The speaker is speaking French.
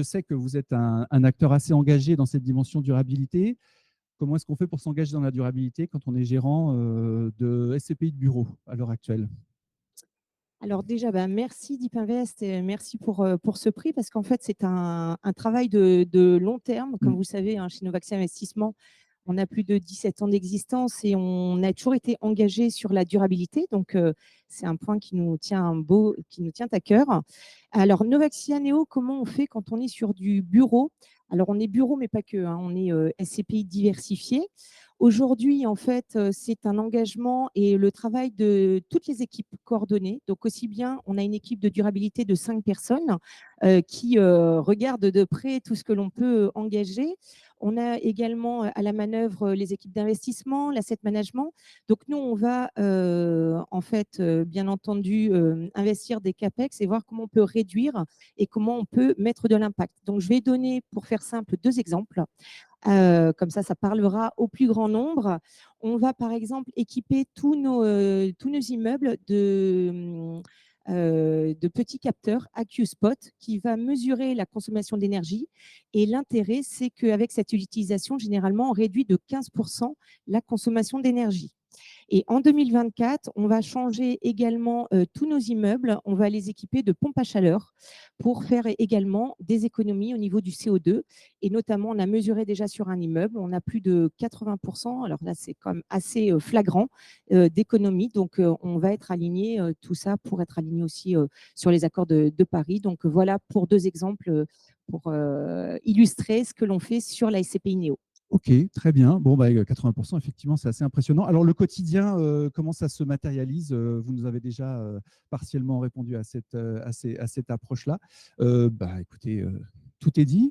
Je sais que vous êtes un acteur assez engagé dans cette dimension durabilité. Comment est-ce qu'on fait pour s'engager dans la durabilité quand on est gérant de SCPI de bureau à l'heure actuelle? Alors déjà, merci Deep Invest et merci pour ce prix parce qu'en fait, c'est un travail de long terme. Comme Mm. vous savez, hein, chez Novaxia Investissement, on a plus de 17 ans d'existence et on a toujours été engagé sur la durabilité. Donc, c'est un point qui nous tient à cœur. Alors, Novaxia Néo, comment on fait quand on est sur du bureau? Alors, on est bureau, mais pas que, hein, on est SCPI diversifié. Aujourd'hui, en fait, c'est un engagement et le travail de toutes les équipes coordonnées. Donc, aussi bien, on a une équipe de durabilité de 5 personnes qui regarde de près tout ce que l'on peut engager. On a également à la manœuvre les équipes d'investissement, l'asset management. Donc, nous, on va en fait, bien entendu, investir des CAPEX et voir comment on peut réduire et comment on peut mettre de l'impact. Donc, je vais donner, pour faire simple, 2 exemples. Comme ça parlera au plus grand nombre. On va, par exemple, équiper tous nos immeubles de petits capteurs AccuSpot qui va mesurer la consommation d'énergie. Et l'intérêt, c'est qu'avec cette utilisation, généralement, on réduit de 15% la consommation d'énergie. Et en 2024, on va changer également tous nos immeubles. On va les équiper de pompes à chaleur pour faire également des économies au niveau du CO2. Et notamment, on a mesuré déjà sur un immeuble, on a plus de 80%. Alors là, c'est quand même assez flagrant d'économie. Donc, on va être aligné, tout ça pour être aligné aussi sur les accords de Paris. Donc, voilà pour 2 exemples pour illustrer ce que l'on fait sur la SCPI Néo. Ok, très bien. Bon, 80%, effectivement, c'est assez impressionnant. Alors, le quotidien, comment ça se matérialise? Vous nous avez déjà partiellement répondu à cette approche-là. Écoutez, tout est dit.